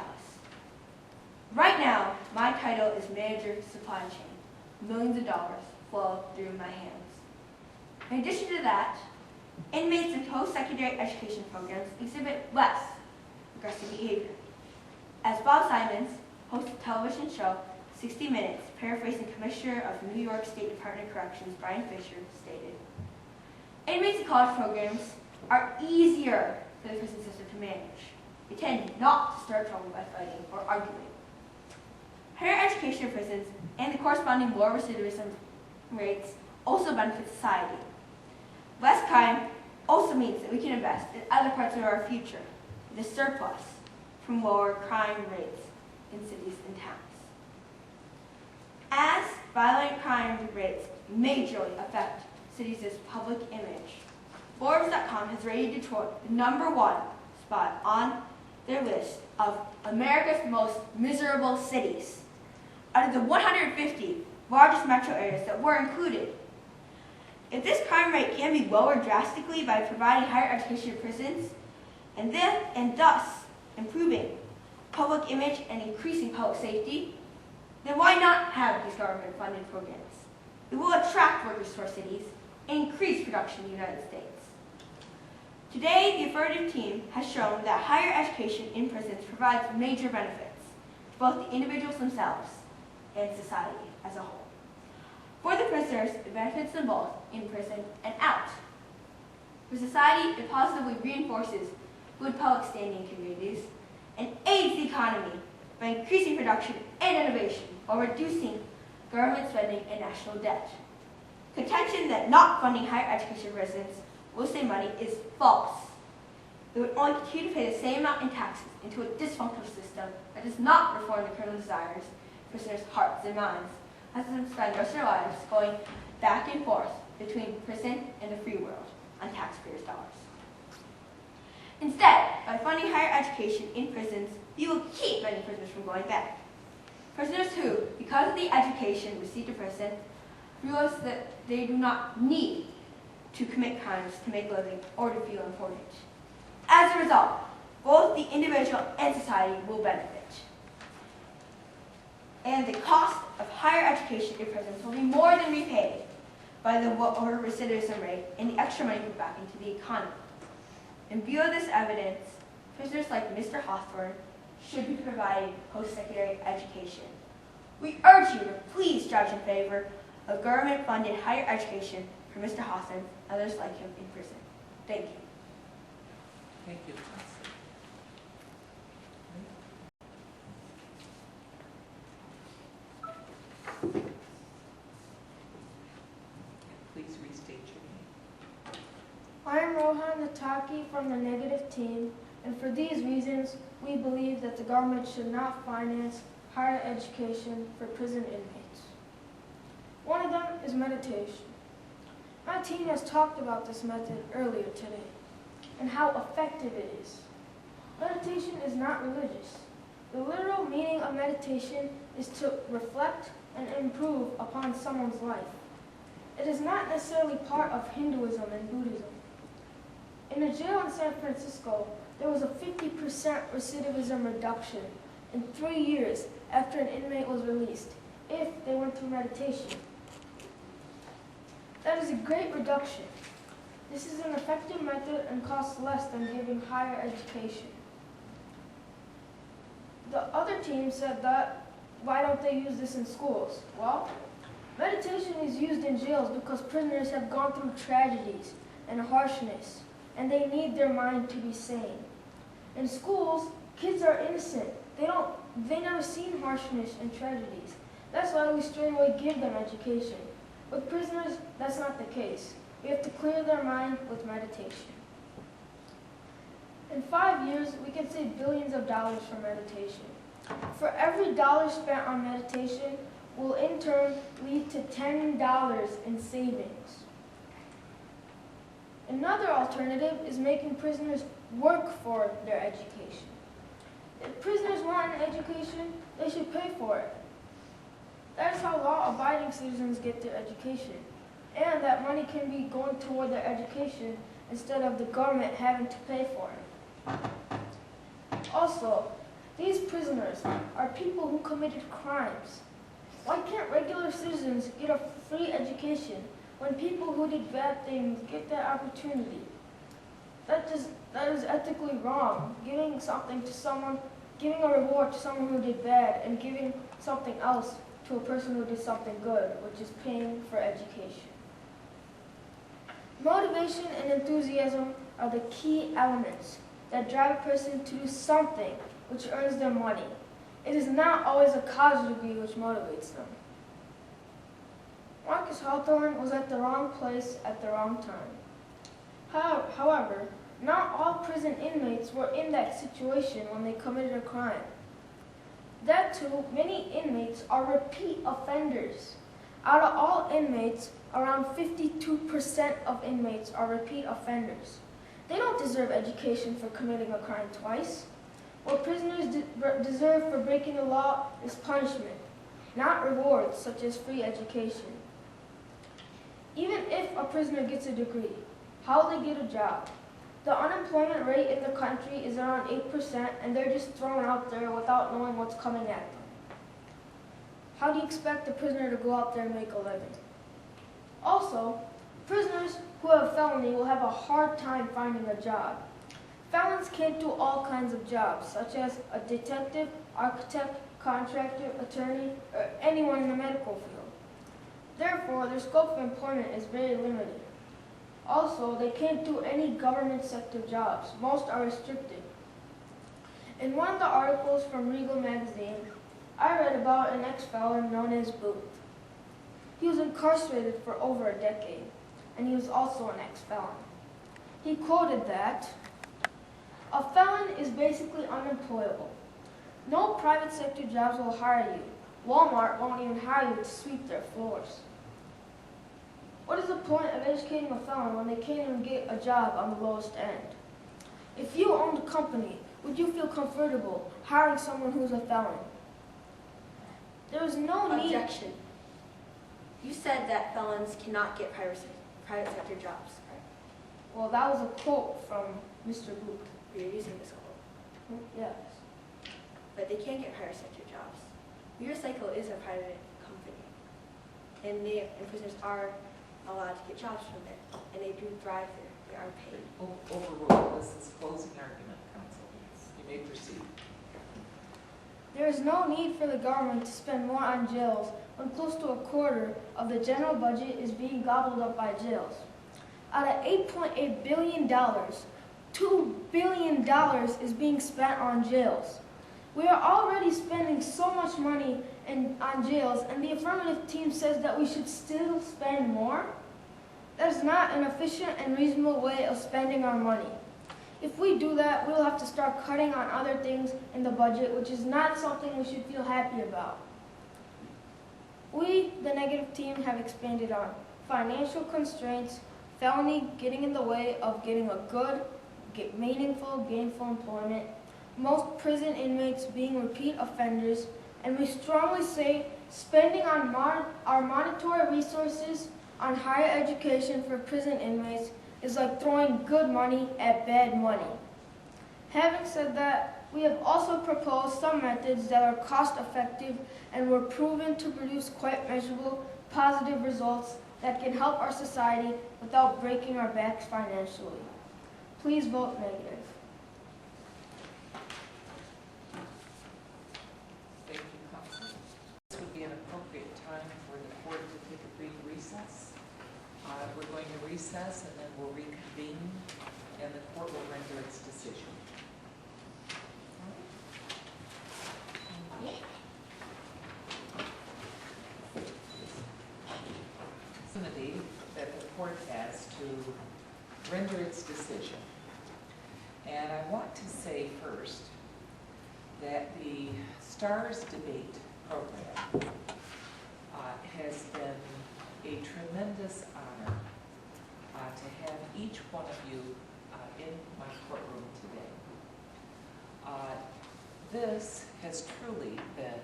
Right now, my title is Manager Supply Chain. Millions of dollars flow through my hands. In addition to that, inmates in post-secondary education programs exhibit less aggressive behavior. As Bob Simons, host of the television show 60 Minutes, paraphrasing Commissioner of New York State Department of Corrections Brian Fisher, stated, inmates in college programs are easier for the prison system to manage. They tend not to start trouble by fighting or arguing. Higher education in prisons and the corresponding lower recidivism rates also benefit society. Less crime also means that we can invest in other parts of our future, the surplus from lower crime rates in cities and towns. As violent crime rates majorly affect cities' public image, Forbes.com has rated Detroit the #1 spot on their list of America's most miserable cities. Out of the 150 largest metro areas that were included, if this crime rate can be lowered drastically by providing higher education in prisons, and thus improving public image and increasing public safety, then why not have these government-funded programs? It will attract workers to our cities and increase production in the United States. Today, the affirmative team has shown that higher education in prisons provides major benefits to both the individuals themselves and society as a whole. For the prisoners, it benefits them both in prison and out. For society, it positively reinforces good public standing in communities and aids the economy by increasing production and innovation while reducing government spending and national debt. Contention that not funding higher education prisons will save money is false. It would only continue to pay the same amount in taxes into a dysfunctional system that that does not reform the criminal desires of prisoners' hearts and minds, has them spend the rest of their lives going back and forth between prison and the free world on taxpayers' dollars. Instead, by funding higher education in prisons, we will keep many prisoners from going back. Prisoners who, because of the education received in prison, realize that they do not need to commit crimes to make a living or to feel important. As a result, both the individual and society will benefit. And the cost of higher education in prisons will be more than repaid by the lower recidivism rate and the extra money put back into the economy. In view of this evidence, prisoners like Mr. Hawthorne should be provided post-secondary education. We urge you to please judge in favor of government-funded higher education for Mr. Hawthorne and others like him in prison. Thank you. Thank you, Chauncey. Please restate your name. I am Rohan Nataki from the negative team, and for these reasons, we believe that the government should not finance higher education for prison inmates. One of them is meditation. My team has talked about this method earlier today and how effective it is. Meditation is not religious. The literal meaning of meditation is to reflect and improve upon someone's life. It is not necessarily part of Hinduism and Buddhism. In a jail in San Francisco, there was a 50% recidivism reduction in 3 years after an inmate was released, if they went through meditation. That is a great reduction. This is an effective method and costs less than giving higher education. The other team said that, why don't they use this in schools? Well, meditation is used in jails because prisoners have gone through tragedies and harshness, and they need their mind to be sane. In schools, kids are innocent. They never seen harshness and tragedies. That's why we straight away give them education. With prisoners, that's not the case. We have to clear their mind with meditation. In 5 years, we can save billions of dollars from meditation. For every dollar spent on meditation will in turn lead to $10 in savings. Another alternative is making prisoners work for their education. If prisoners want an education, they should pay for it. That is how law-abiding citizens get their education, and that money can be going toward their education instead of the government having to pay for it. Also, these prisoners are people who committed crimes. Why can't regular citizens get a free education when people who did bad things get that opportunity? That is ethically wrong, giving something to someone, giving a reward to someone who did bad and giving something else to a person who did something good, which is paying for education. Motivation and enthusiasm are the key elements that drive a person to do something which earns them money. It is not always a college degree which motivates them. Marcus Hawthorne was at the wrong place at the wrong time. However, not all prison inmates were in that situation when they committed a crime. That too, many inmates are repeat offenders. Out of all inmates, around 52% of inmates are repeat offenders. They don't deserve education for committing a crime twice. What prisoners deserve for breaking the law is punishment, not rewards such as free education. Even if a prisoner gets a degree, how will they get a job? The unemployment rate in the country is around 8%, and they're just thrown out there without knowing what's coming at them. How do you expect a prisoner to go out there and make a living? Also, prisoners who have felony will have a hard time finding a job. Felons can't do all kinds of jobs, such as a detective, architect, contractor, attorney, or anyone in the medical field. Therefore, their scope of employment is very limited. Also, they can't do any government sector jobs. Most are restricted. In one of the articles from Regal magazine, I read about an ex-felon known as Booth. He was incarcerated for over a decade, and he was also an ex-felon. He quoted that, "A felon is basically unemployable. No private sector jobs will hire you. Walmart won't even hire you to sweep their floors. What is the point of educating a felon when they can't even get a job on the lowest end? If you owned a company, would you feel comfortable hiring someone who's a felon? There is no need. Objection. You said that felons cannot get private sector jobs, right? Well, that was a quote from Mr. Booth. You're using this quote. Yes. But they can get private sector jobs. Unicycle is a private company. And prisoners are allowed to get jobs from it. And they do thrive there. They are paid. Overruled. This is closing argument, counsel. You may proceed. There is no need for the government to spend more on jails when close to a quarter of the general budget is being gobbled up by jails. Out of $8.8 billion, $2 billion is being spent on jails. We are already spending so much money on jails, and the affirmative team says that we should still spend more? That is not an efficient and reasonable way of spending our money. If we do that, we'll have to start cutting on other things in the budget, which is not something we should feel happy about. We, the negative team, have expanded on financial constraints, felony getting in the way of getting a good, meaningful, gainful employment, most prison inmates being repeat offenders, and we strongly say spending on our monetary resources on higher education for prison inmates is like throwing good money at bad money. Having said that, we have also proposed some methods that are cost-effective and were proven to produce quite measurable positive results that can help our society without breaking our backs financially. Please vote negative. Thank you, counsel. This would be an appropriate time for the court to take a brief recess. We're going to recess and then we'll reconvene and the court will render its decision. Opportunity that the court has to render its decision. And I want to say first that the STARS debate program has been a tremendous honor to have each one of you in my courtroom today. This has truly been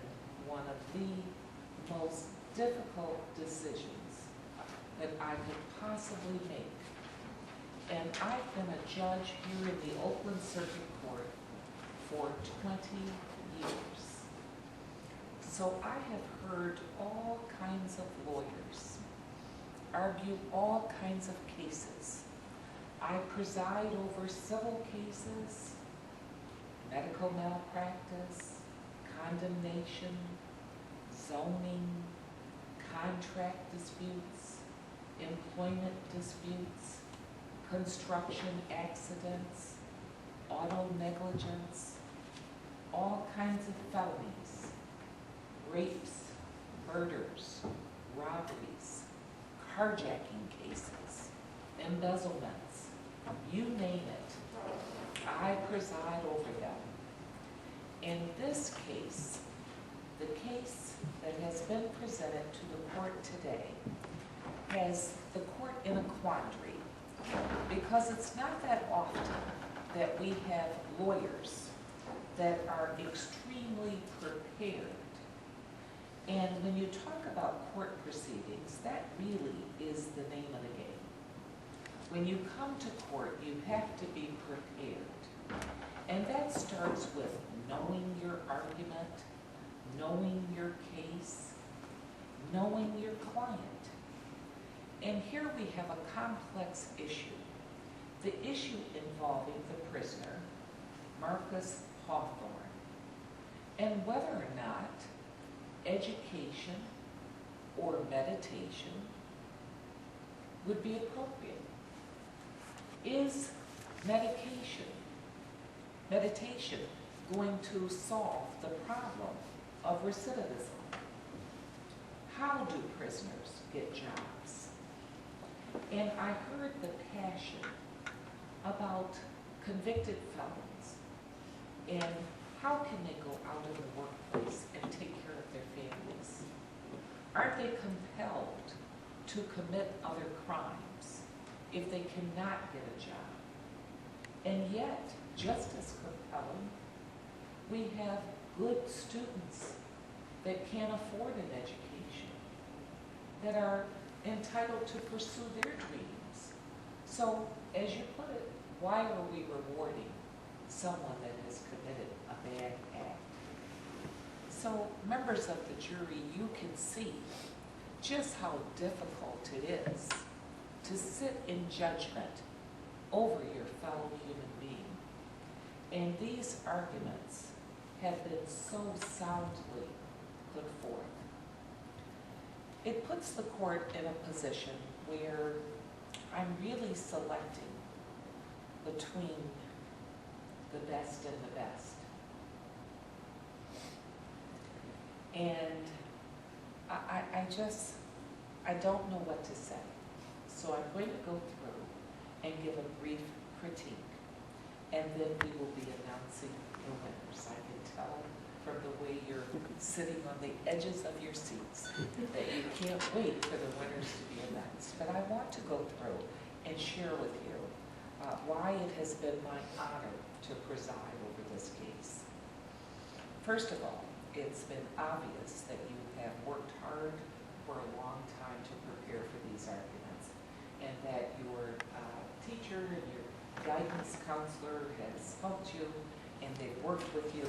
one of the most difficult decisions that I could possibly make. And I've been a judge here in the Oakland Circuit Court for 20 years. So I have heard all kinds of lawyers argue all kinds of cases. I preside over civil cases, medical malpractice, condemnation, zoning, contract disputes, employment disputes, construction accidents, auto negligence, all kinds of felonies, rapes, murders, robberies, carjacking cases, embezzlements, you name it, I preside over them. In this case, the case that has been presented to the court today has the court in a quandary because it's not that often that we have lawyers that are extremely prepared. And when you talk about court proceedings, that really is the name of the game. When you come to court, you have to be prepared. And that starts with knowing your argument, knowing your case, knowing your client. And here we have a complex issue. The issue involving the prisoner, Marcus Hawthorne, and whether or not education or meditation would be appropriate. Is meditation going to solve the problem of recidivism? How do prisoners get jobs? And I heard the passion about convicted felons and how can they go out in the workplace and take care of their families? Aren't they compelled to commit other crimes if they cannot get a job? And yet, just as compelling, we have good students that can't afford an education, that are entitled to pursue their dreams. So, as you put it, why are we rewarding someone that has committed a bad act? So, members of the jury, you can see just how difficult it is to sit in judgment over your fellow human being. And these arguments have been so soundly put forth. It puts the court in a position where I'm really selecting between the best and the best. And I don't know what to say. So I'm going to go through and give a brief critique, and then we will be announcing the winners. I can tell from the way you're sitting on the edges of your seats that you can't wait for the winners to be announced. But I want to go through and share with you why it has been my honor to preside over this case. First of all, it's been obvious that you have worked hard for a long time to prepare for these arguments, and that your teacher and your guidance counselor has helped you, and they've worked with you.